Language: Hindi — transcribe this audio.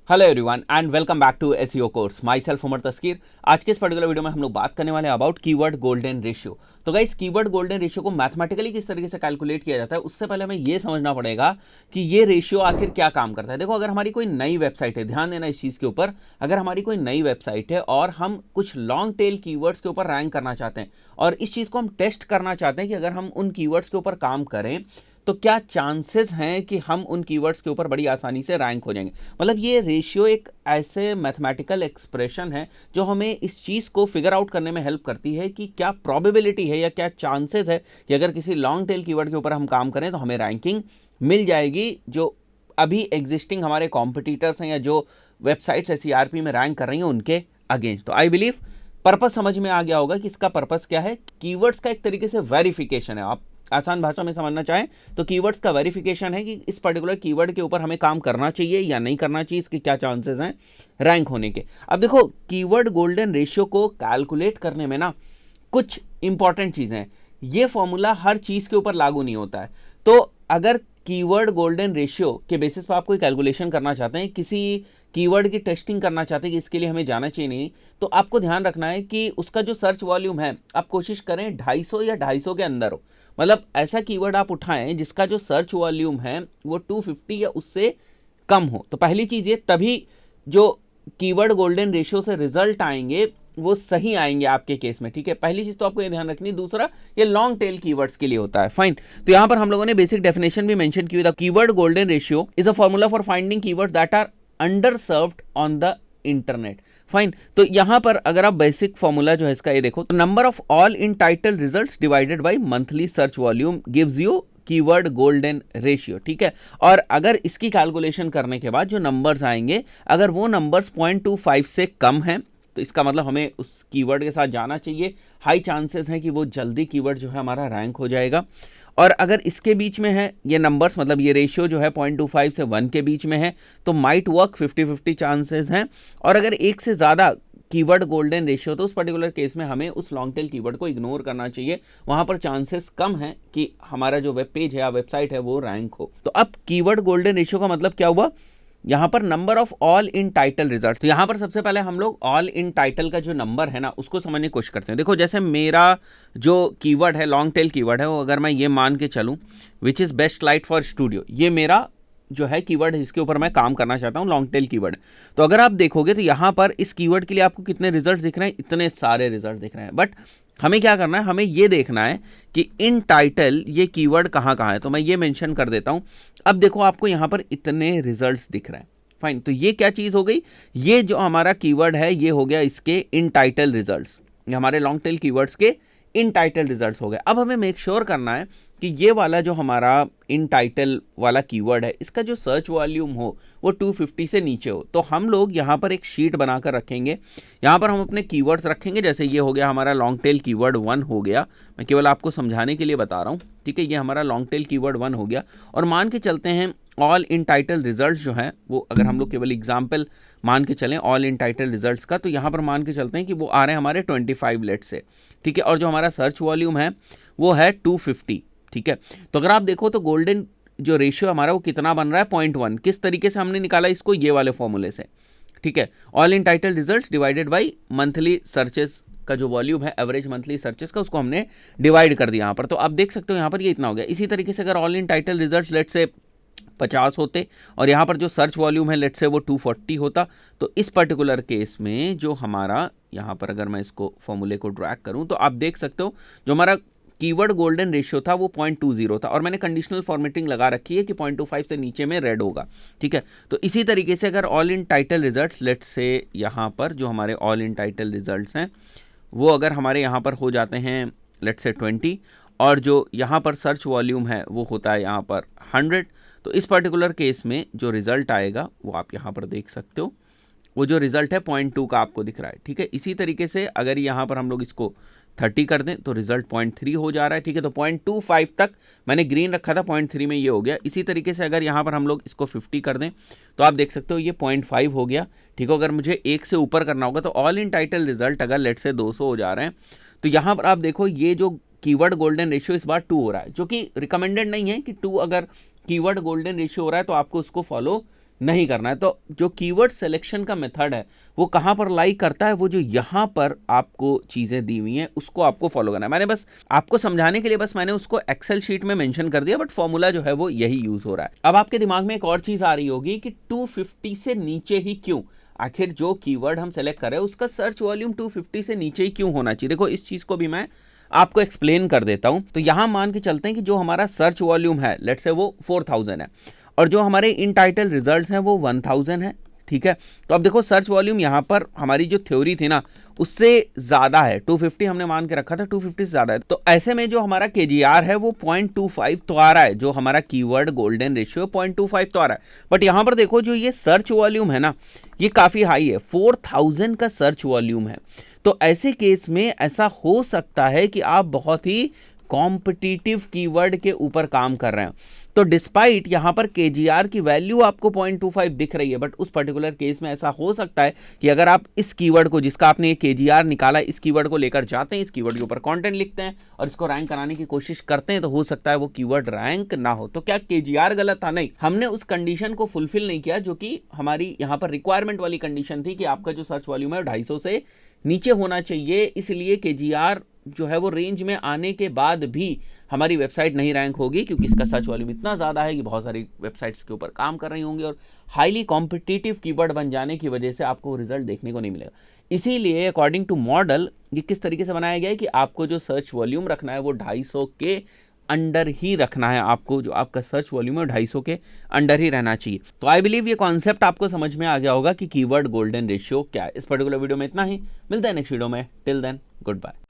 Hello everyone and welcome back to SEO course. Myself Umar Taskeer. आज के इस पर्टिकुलर वीडियो में हम लोग बात करने वाले हैं अबाउट कीवर्ड गोल्डन रेशियो। तो गाइस, कीवर्ड गोल्डन रेशियो को मैथमेटिकली किस तरीके से कैलकुलेट किया जाता है, उससे पहले हमें यह समझना पड़ेगा कि ये रेशियो आखिर क्या काम करता है। देखो, अगर हमारी कोई नई वेबसाइट है, ध्यान देना इस चीज के ऊपर, अगर हमारी कोई नई वेबसाइट है और हम कुछ लॉन्ग टेल कीवर्ड्स के ऊपर रैंक करना चाहते हैं और इस चीज को हम टेस्ट करना चाहते हैं कि अगर हम उन कीवर्ड्स के ऊपर काम करें तो क्या चांसेस हैं कि हम उन कीवर्ड्स के ऊपर बड़ी आसानी से रैंक हो जाएंगे। मतलब ये रेशियो एक ऐसे मैथमेटिकल एक्सप्रेशन है जो हमें इस चीज़ को फिगर आउट करने में हेल्प करती है कि क्या प्रोबेबिलिटी है या क्या चांसेस है कि अगर किसी लॉन्ग टेल कीवर्ड के ऊपर हम काम करें तो हमें रैंकिंग मिल जाएगी जो अभी एग्जिस्टिंग हमारे कॉम्पिटिटर्स हैं या जो वेबसाइट्स एसईआरपी में रैंक कर रही हैं उनके अगेंस्ट। तो आई बिलीव पर्पस समझ में आ गया होगा कि इसका पर्पस क्या है। कीवर्ड्स का एक तरीके से वेरिफिकेशन है। आप आसान भाषा में समझना चाहें तो कीवर्ड्स का वेरिफिकेशन है कि इस पर्टिकुलर कीवर्ड के ऊपर हमें काम करना चाहिए या नहीं करना चाहिए, इसके क्या चांसेस हैं रैंक होने के। अब देखो, कीवर्ड गोल्डन रेशियो को कैलकुलेट करने में ना कुछ इंपॉर्टेंट चीजें हैं। ये फॉर्मूला हर चीज के ऊपर लागू नहीं होता है। तो अगर कीवर्ड गोल्डन रेशियो के बेसिस पर आप कोई कैलकुलेशन करना चाहते हैं, किसी कीवर्ड की टेस्टिंग करना चाहते हैं कि इसके लिए हमें जाना चाहिए नहीं, तो आपको ध्यान रखना है कि उसका जो सर्च वॉल्यूम है आप कोशिश करें 250 या 250 के अंदर हो। मतलब ऐसा कीवर्ड आप उठाएं जिसका जो सर्च वॉल्यूम है वो 250 या उससे कम हो। तो पहली चीज ये, तभी जो कीवर्ड गोल्डन रेशियो से रिजल्ट आएंगे वो सही आएंगे आपके केस में। ठीक है, पहली चीज तो आपको ये ध्यान रखनी। दूसरा, ये लॉन्ग टेल कीवर्ड्स के लिए होता है। फाइन, तो यहां पर हम लोगों ने बेसिक डेफिनेशन भी मेंशन की हुई। The keyword golden ratio is a formula for finding keywords that are under served on the internet. Fine, तो यहां पर अगर आप बेसिक फॉर्मूला जो है इसका ये देखो, तो number of all in title results divided by monthly search volume gives you keyword golden ratio. ठीक है, और अगर इसकी कैलकुलेशन करने के बाद जो नंबर्स आएंगे, अगर वो नंबर्स 0.25 से कम हैं तो इसका मतलब हमें उस कीवर्ड के साथ जाना चाहिए। हाई चांसेस हैं कि वो जल्दी कीवर्ड जो है हमारा रैंक हो जाएगा। और अगर इसके बीच में है ये नंबर्स, मतलब ये रेशियो जो है 0.25 से 1 के बीच में है, तो माइट वर्क 50-50 चांसेस हैं। और अगर एक से ज़्यादा कीवर्ड गोल्डन रेशियो, तो उस पर्टिकुलर केस में हमें उस लॉन्ग टेल कीवर्ड को इग्नोर करना चाहिए। वहां पर चांसेस कम हैं कि हमारा जो वेब पेज है या वेबसाइट है वो रैंक हो। तो अब कीवर्ड गोल्डन रेशियो का मतलब क्या हुआ, यहां पर number of all in title result. तो यहां पर सबसे पहले हम लोग ऑल इन टाइटल का जो नंबर है ना उसको समझने की कोशिश करते हैं। देखो, जैसे मेरा जो कीवर्ड है, लॉन्ग टेल कीवर्ड है, वो अगर मैं ये मान के चलूं which is best light for studio, ये मेरा जो है कीवर्ड है जिसके ऊपर मैं काम करना चाहता हूं, लॉन्ग टेल कीवर्ड। तो अगर आप देखोगे तो यहां पर इस कीवर्ड के लिए आपको कितने रिजल्ट दिख रहे हैं, इतने सारे रिजल्ट दिख रहे हैं। बट हमें क्या करना है, हमें ये देखना है कि इन टाइटल ये कीवर्ड कहाँ कहाँ है। तो मैं ये मेंशन कर देता हूं। अब देखो, आपको यहां पर इतने रिजल्ट्स दिख रहे हैं। फाइन, तो ये क्या चीज हो गई, ये जो हमारा कीवर्ड है ये हो गया इसके इन टाइटल रिजल्ट्स, हमारे लॉन्ग टेल कीवर्ड्स के इन टाइटल रिजल्ट्स हो गए। अब हमें मेक श्योर करना है कि ये वाला जो हमारा इन टाइटल वाला कीवर्ड है इसका जो सर्च वॉल्यूम हो वो 250 से नीचे हो। तो हम लोग यहाँ पर एक शीट बनाकर रखेंगे। यहाँ पर हम अपने कीवर्ड्स रखेंगे। जैसे ये हो गया हमारा लॉन्ग टेल कीवर्ड 1 हो गया, मैं केवल आपको समझाने के लिए बता रहा हूँ। ठीक है, ये हमारा लॉन्ग टेल कीवर्ड 1 हो गया। और मान के चलते हैं ऑल इन टाइटल रिजल्ट जो है वो, अगर हम लोग केवल एग्जाम्पल मान के चलें ऑल इन टाइटल रिजल्ट्स का, तो यहाँ पर मान के चलते हैं कि वो आ रहे हैं हमारे 25 लेट से। ठीक है, और जो हमारा सर्च वॉल्यूम है वो है 250। ठीक है, तो अगर आप देखो तो गोल्डन जो रेशियो हमारा वो कितना बन रहा है, 0.1। किस तरीके से हमने निकाला इसको, ये वाले फॉर्मूले से। ठीक है, all in title results divided by monthly searches का जो वॉल्यूम है एवरेज मंथली सर्चेस का, उसको हमने डिवाइड कर दिया यहाँ पर। तो आप देख सकते हो यहाँ पर ये इतना हो गया। इसी तरीके से अगर all in title results let say 50 होते और यहाँ पर जो सर्च वॉल्यूम है लेट से वो 240 होता, तो इस पर्टिकुलर केस में जो हमारा यहाँ पर, अगर मैं इसको फॉर्मूले को ड्रैग करूँ तो आप देख सकते हो जो हमारा कीवर्ड गोल्डन रेशियो था वो 0.20 था। और मैंने कंडीशनल फॉर्मेटिंग लगा रखी है कि 0.25 से नीचे में रेड होगा। ठीक है, तो इसी तरीके से अगर all in title results let say यहाँ पर जो हमारे ऑल इन टाइटल रिजल्ट्स हैं वो अगर हमारे यहाँ पर हो जाते हैं लेट से 20, और जो यहाँ पर सर्च वॉल्यूम है वो होता है यहाँ पर 100, तो इस पर्टिकुलर केस में जो रिजल्ट आएगा वो आप यहाँ पर देख सकते हो। वो जो रिजल्ट है 0.2 का आपको दिख रहा है। ठीक है, इसी तरीके से अगर यहाँ पर हम लोग इसको 30 कर दें तो रिजल्ट 0.3 हो जा रहा है। ठीक है, तो 0.25 तक मैंने ग्रीन रखा था, 0.3 में ये हो गया। इसी तरीके से अगर यहाँ पर हम लोग इसको 50 कर दें तो आप देख सकते हो ये 0.5 हो गया। ठीक है, अगर मुझे 1 से ऊपर करना होगा तो ऑल इन टाइटल रिजल्ट अगर लेट से 200 हो जा रहे हैं तो यहाँ पर आप देखो ये जो कीवर्ड गोल्डन रेशियो इस बार 2 हो रहा है, जो कि रिकमेंडेड नहीं है कि 2 अगर कीवर्ड गोल्डन रेशियो हो रहा है तो आपको उसको फॉलो नहीं करना है। तो जो कीवर्ड सिलेक्शन का मेथड है वो कहाँ पर लाई करता है, वो जो यहाँ पर आपको चीज़ें दी हुई हैं उसको आपको फॉलो करना है। मैंने बस आपको समझाने के लिए बस मैंने उसको एक्सेल शीट में मेंशन कर दिया, बट फॉर्मूला जो है वो यही यूज हो रहा है। अब आपके दिमाग में एक और चीज़ आ रही होगी कि 250 से नीचे ही क्यों, आखिर जो कीवर्ड हम सेलेक्ट कर रहे हैं उसका सर्च वॉल्यूम 250 से नीचे ही क्यों होना चाहिए। देखो इस चीज़ को भी मैं आपको एक्सप्लेन कर देता हूं। तो यहां मान के चलते हैं कि जो हमारा सर्च वॉल्यूम है लेट्स से वो 4000 है और जो हमारे इन टाइटल रिजल्ट्स हैं वो 1000 है, ठीक है। तो अब देखो सर्च वॉल्यूम यहाँ पर हमारी जो थ्योरी थी ना उससे ज़्यादा है, 250 हमने मान के रखा था, 250 से ज़्यादा है। तो ऐसे में जो हमारा KGR है वो 0.25 तो आ रहा है, जो हमारा कीवर्ड गोल्डन रेशियो 0.25 तो आ रहा है। बट यहाँ पर देखो जो ये सर्च वॉल्यूम है ना ये काफ़ी हाई है, 4000 का सर्च वॉल्यूम है। तो ऐसे केस में ऐसा हो सकता है कि आप बहुत ही कॉम्पिटिटिव कीवर्ड के ऊपर काम कर रहे हैं। तो डिस्पाइट यहां पर KGR की वैल्यू आपको 0.25 दिख रही है, बट उस पर्टिकुलर केस में ऐसा हो सकता है कि अगर आप इस कीवर्ड को, जिसका आपने ये KGR निकाला, इस कीवर्ड को लेकर जाते हैं, इस कीवर्ड के ऊपर कंटेंट लिखते हैं और इसको रैंक कराने की कोशिश करते हैं, तो हो सकता है वो कीवर्ड रैंक ना हो। तो क्या KGR गलत था? नहीं, हमने उस कंडीशन को फुलफिल नहीं किया जो कि हमारी यहाँ पर रिक्वायरमेंट वाली कंडीशन थी कि आपका जो सर्च वॉल्यूम है 250 से नीचे होना चाहिए। इसलिए KGR जो है वो रेंज में आने के बाद भी हमारी वेबसाइट नहीं रैंक होगी, क्योंकि इसका सर्च वॉल्यूम इतना ज़्यादा है कि बहुत सारी वेबसाइट्स के ऊपर काम कर रही होंगी और हाईली कॉम्पिटिटिव कीवर्ड बन जाने की वजह से आपको रिजल्ट देखने को नहीं मिलेगा। इसीलिए अकॉर्डिंग टू मॉडल ये किस तरीके से बनाया गया है कि आपको जो सर्च वॉल्यूम रखना है वो 250 के अंडर ही रखना है। आपको जो आपका सर्च वॉल्यूम है 250 के अंडर ही रहना चाहिए। तो आई बिलीव ये कॉन्सेप्ट आपको समझ में आ गया होगा कि कीवर्ड गोल्डन रेशियो क्या है। इस पर्टिकुलर वीडियो में इतना ही, मिलता है नेक्स्ट वीडियो में। Till then good bye.